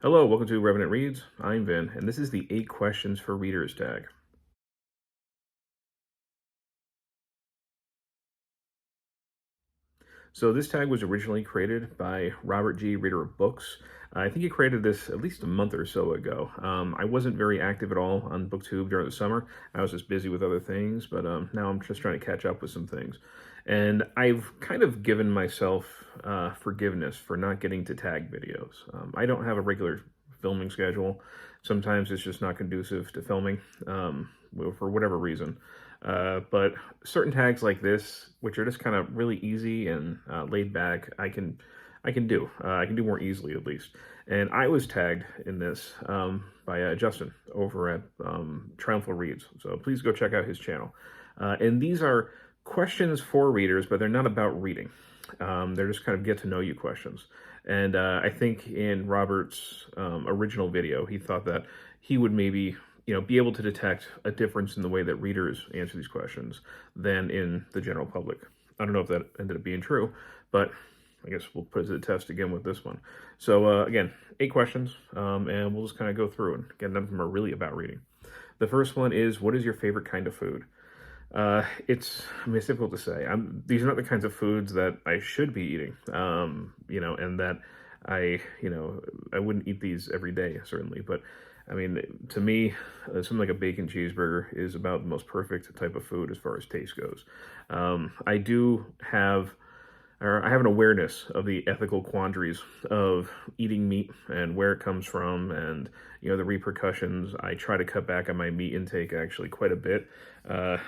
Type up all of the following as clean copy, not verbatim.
Hello, welcome to Revenant Reads. I'm Vin, and this is the 8 questions for readers tag. So this tag was originally created by Robert G. Reader of Books. I think he created this at least a month or so ago. I wasn't very active at all on booktube during the summer. I was just busy with other things, but now I'm just trying to catch up with some things. And I've kind of given myself forgiveness for not getting to tag videos. I don't have a regular filming schedule. Sometimes it's just not conducive to filming for whatever reason. But certain tags like this, which are just kind of really easy and laid back, I can do. I can do more easily at least. And I was tagged in this by Justin over at Triumphal Reads. So please go check out his channel. And these are questions for readers, but they're not about reading. They're just kind of get to know you questions. And I think in Robert's original video, he thought that he would maybe be able to detect a difference in the way that readers answer these questions than in the general public. I don't know if that ended up being true, but I guess we'll put it to the test again with this one. So again, 8 questions, and we'll just kind of go through. And again, none of them are really about reading. The first one is, what is your favorite kind of food? It's difficult to say. These are not the kinds of foods that I should be eating, and that I wouldn't eat these every day, certainly. But I mean, to me, something like a bacon cheeseburger is about the most perfect type of food as far as taste goes. I have an awareness of the ethical quandaries of eating meat and where it comes from and, the repercussions. I try to cut back on my meat intake actually quite a bit.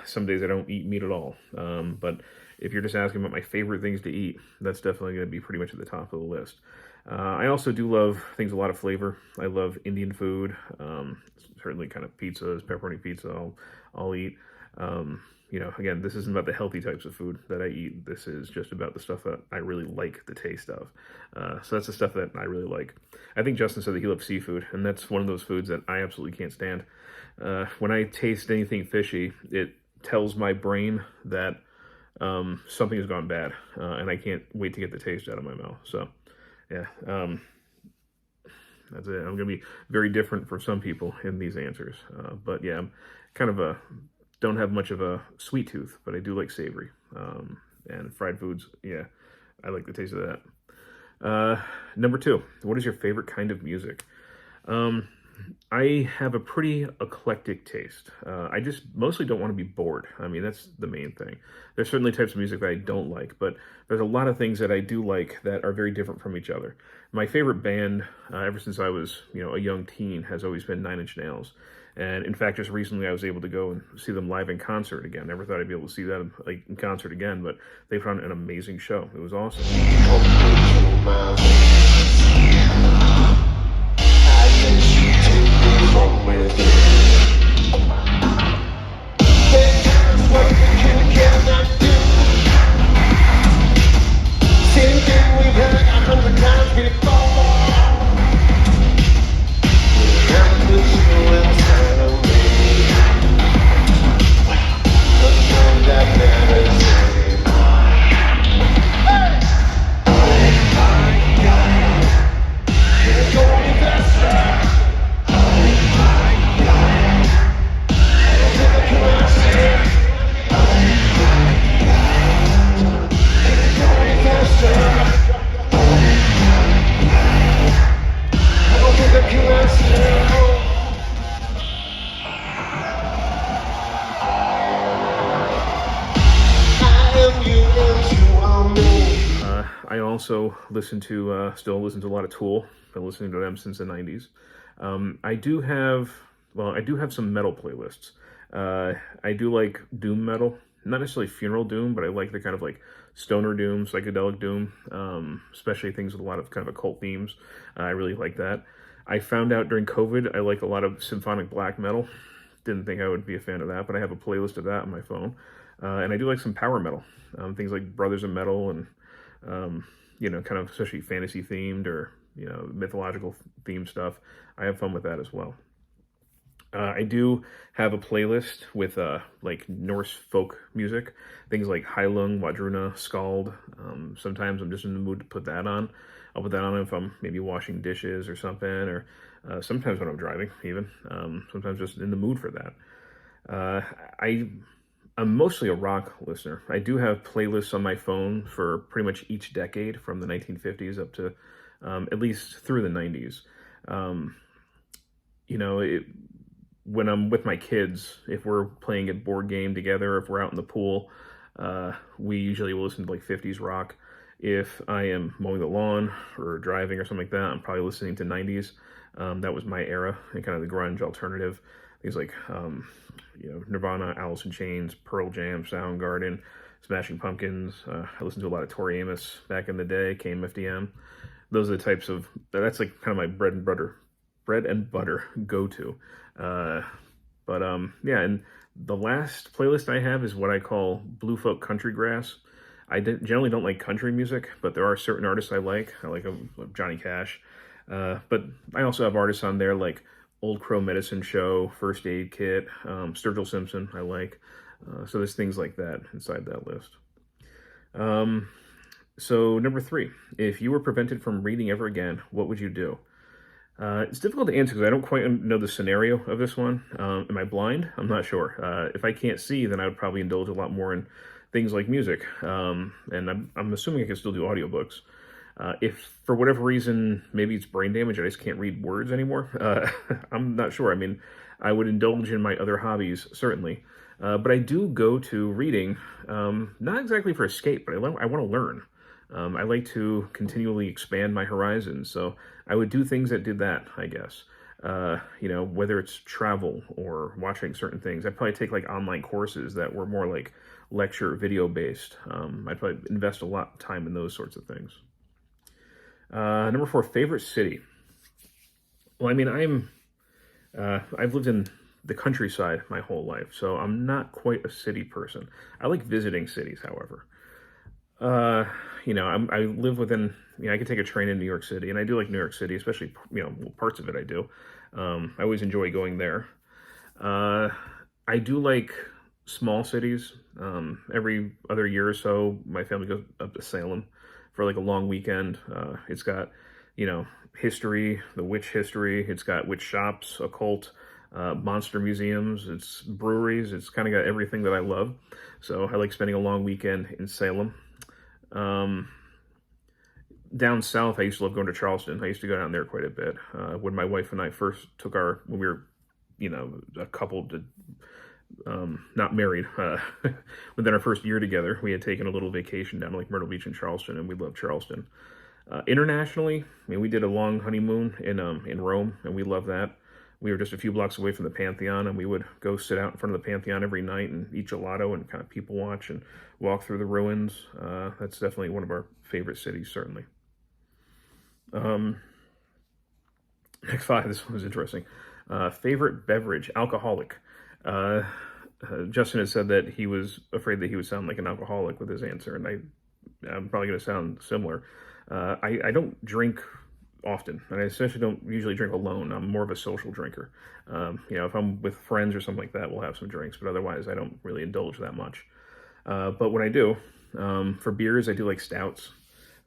Some days I don't eat meat at all. But if you're just asking about my favorite things to eat, that's definitely going to be pretty much at the top of the list. I also do love things with a lot of flavor. I love Indian food, certainly kind of pizzas, pepperoni pizza I'll eat. Again, this isn't about the healthy types of food that I eat. This is just about the stuff that I really like the taste of. So that's the stuff that I really like. I think Justin said that he loves seafood, and that's one of those foods that I absolutely can't stand. When I taste anything fishy, it tells my brain that something has gone bad, and I can't wait to get the taste out of my mouth. So, yeah, that's it. I'm going to be very different from some people in these answers. But yeah, I'm kind of don't have much of a sweet tooth, but I do like savory. And fried foods, yeah, I like the taste of that. Number 2, what is your favorite kind of music? I have a pretty eclectic taste. I just mostly don't want to be bored. I mean, that's the main thing. There's certainly types of music that I don't like, but there's a lot of things that I do like that are very different from each other. My favorite band, ever since I was, a young teen, has always been 9 Inch Nails. And in fact, just recently I was able to go and see them live in concert again. Never thought I'd be able to see them in concert again, but they put on an amazing show. It was awesome. I also still listen to a lot of Tool. Been listening to them since the 90s. I do have some metal playlists. I do like doom metal, not necessarily funeral doom, but I like the kind of like stoner doom, psychedelic doom, especially things with a lot of kind of occult themes. I really like that. I found out during COVID, I like a lot of symphonic black metal. Didn't think I would be a fan of that, but I have a playlist of that on my phone. And I do like some power metal, things like Brothers in Metal and, kind of especially fantasy themed or, mythological themed stuff. I have fun with that as well. I do have a playlist with like Norse folk music, things like Heilung, Wadruna, Skald. Sometimes I'm just in the mood to put that on. I'll put that on if I'm maybe washing dishes or something, or sometimes when I'm driving, even. Sometimes just in the mood for that. Uh, I I'm mostly a rock listener. I do have playlists on my phone for pretty much each decade from the 1950s up to at least through the 90s. Um, you know, it, when I'm with my kids, if we're playing a board game together, if we're out in the pool, we usually will listen to like 50s rock. If I am mowing the lawn or driving or something like that, I'm probably listening to 90s. That was my era and kind of the grunge alternative. Things like Nirvana, Alice in Chains, Pearl Jam, Soundgarden, Smashing Pumpkins. I listened to a lot of Tori Amos back in the day, KMFDM. Those are the types of, that's like kind of my bread and butter go to. Uh, yeah, and the last playlist I have is what I call Blue Folk Country Grass. Generally don't like country music, but there are certain artists I like. I like Johnny Cash. But I also have artists on there like Old Crow Medicine Show, First Aid Kit, Sturgill Simpson I like. So there's things like that inside that list. So number 3, if you were prevented from reading ever again, what would you do? It's difficult to answer because I don't quite know the scenario of this one. Am I blind? I'm not sure. If I can't see, then I would probably indulge a lot more in things like music. And I'm assuming I can still do audiobooks. If for whatever reason, maybe it's brain damage, I just can't read words anymore, I'm not sure. I mean, I would indulge in my other hobbies, certainly. But I do go to reading, not exactly for escape, but I want to learn. I like to continually expand my horizons, so I would do things that did that, I guess. Whether it's travel or watching certain things. I'd probably take like online courses that were more like lecture, video based. I'd probably invest a lot of time in those sorts of things. Number 4, favorite city. Well, I mean, I've lived in the countryside my whole life, so I'm not quite a city person. I like visiting cities, however. I live within, I can take a train in New York City, and I do like New York City, especially, parts of it I do. I always enjoy going there. I do like small cities. Every other year or so, my family goes up to Salem for like a long weekend. It's got, history, the witch history. It's got witch shops, occult, monster museums. It's breweries. It's kind of got everything that I love. So I like spending a long weekend in Salem. Down south, I used to love going to Charleston. I used to go down there quite a bit. When my wife and I first when we were, a couple to, not married, within our first year together, we had taken a little vacation down to like Myrtle Beach and Charleston, and we loved Charleston. Internationally, we did a long honeymoon in Rome, and we loved that. We were just a few blocks away from the Pantheon, and we would go sit out in front of the Pantheon every night and eat gelato and kind of people watch and walk through the ruins. That's definitely one of our favorite cities, certainly. Next 5, this one was interesting. Favorite beverage, alcoholic. Justin had said that he was afraid that he would sound like an alcoholic with his answer, and I'm probably going to sound similar. I don't drink often, and I essentially don't usually drink alone. I'm more of a social drinker. If I'm with friends or something like that, we'll have some drinks, but otherwise I don't really indulge that much. But when I do, for beers, I do like stouts,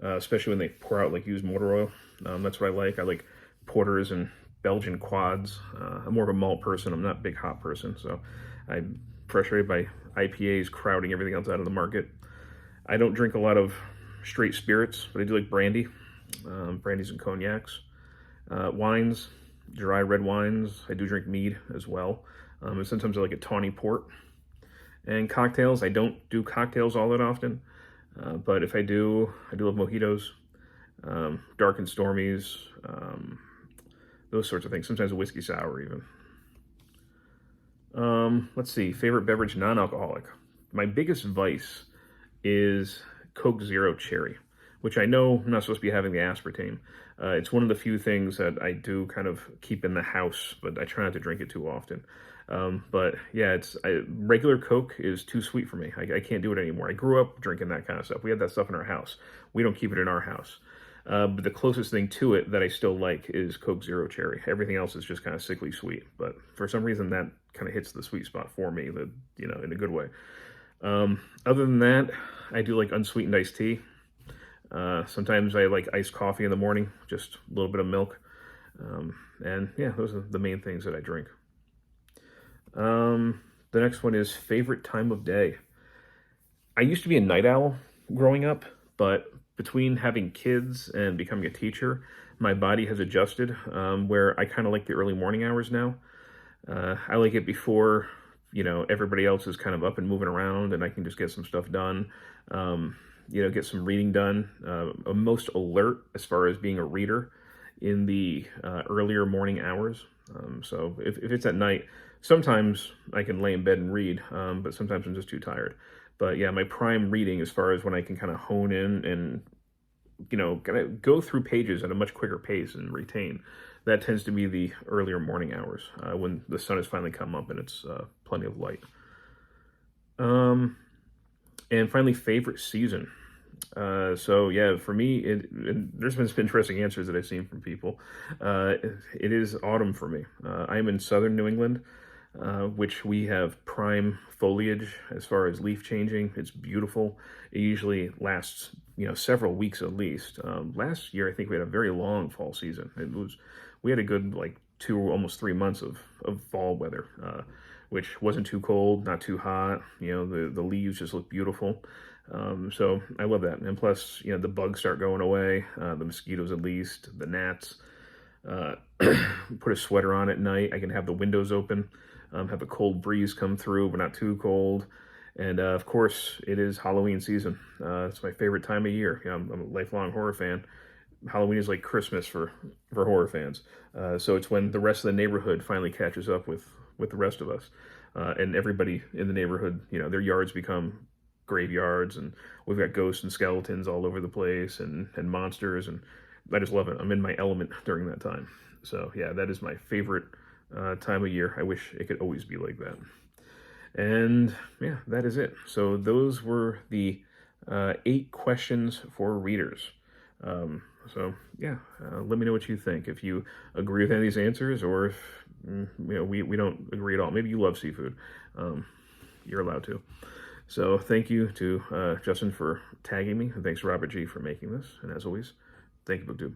especially when they pour out like used motor oil. That's what I like. I like porters and Belgian quads. I'm more of a malt person. I'm not a big hop person, so I'm frustrated by IPAs crowding everything else out of the market. I don't drink a lot of straight spirits, but I do like brandy. Brandies and cognacs, wines, dry red wines. I do drink mead as well. And sometimes I like a tawny port. And cocktails, I don't do cocktails all that often, but if I do love mojitos, dark and stormies, those sorts of things. Sometimes a whiskey sour even. Let's see, favorite beverage, non-alcoholic. My biggest vice is Coke Zero Cherry, which I know I'm not supposed to be having the aspartame. It's one of the few things that I do kind of keep in the house, but I try not to drink it too often. But yeah, regular Coke is too sweet for me. I can't do it anymore. I grew up drinking that kind of stuff. We had that stuff in our house. We don't keep it in our house. But the closest thing to it that I still like is Coke Zero Cherry. Everything else is just kind of sickly sweet. But for some reason, that kind of hits the sweet spot for me, in a good way. Other than that, I do like unsweetened iced tea. Sometimes I like iced coffee in the morning, just a little bit of milk. And yeah, those are the main things that I drink. The next one is favorite time of day. I used to be a night owl growing up, but between having kids and becoming a teacher, my body has adjusted, where I kind of like the early morning hours now. I like it before, everybody else is kind of up and moving around and I can just get some stuff done. Get some reading done. I'm most alert as far as being a reader in the earlier morning hours. So if it's at night, sometimes I can lay in bed and read, but sometimes I'm just too tired. But yeah, my prime reading as far as when I can kind of hone in and, kind of go through pages at a much quicker pace and retain, that tends to be the earlier morning hours when the sun has finally come up and it's plenty of light. And finally, favorite season. So yeah, for me, there's been some interesting answers that I've seen from people. It is autumn for me. I'm in southern New England, which we have prime foliage as far as leaf changing. It's beautiful. It usually lasts, several weeks at least. Last year, I think we had a very long fall season. We had a good like 2, almost 3 months of fall weather, which wasn't too cold, not too hot. The leaves just look beautiful. So I love that. And plus, the bugs start going away, the mosquitoes at least, the gnats. Put a sweater on at night. I can have the windows open, have a cold breeze come through, but not too cold. And of course, it is Halloween season. It's my favorite time of year. I'm a lifelong horror fan. Halloween is like Christmas for horror fans. So it's when the rest of the neighborhood finally catches up with the rest of us. And everybody in the neighborhood, their yards become graveyards, and we've got ghosts and skeletons all over the place and monsters, and I just love it. I'm in my element during that time. So yeah, that is my favorite time of year. I wish it could always be like that. And yeah, that is it. So those were the 8 questions for readers. So yeah, let me know what you think. If you agree with any of these answers, or if we don't agree at all. Maybe you love seafood. You're allowed to. So thank you to Justin for tagging me, and thanks to Robert G for making this. And as always, thank you, BookTube.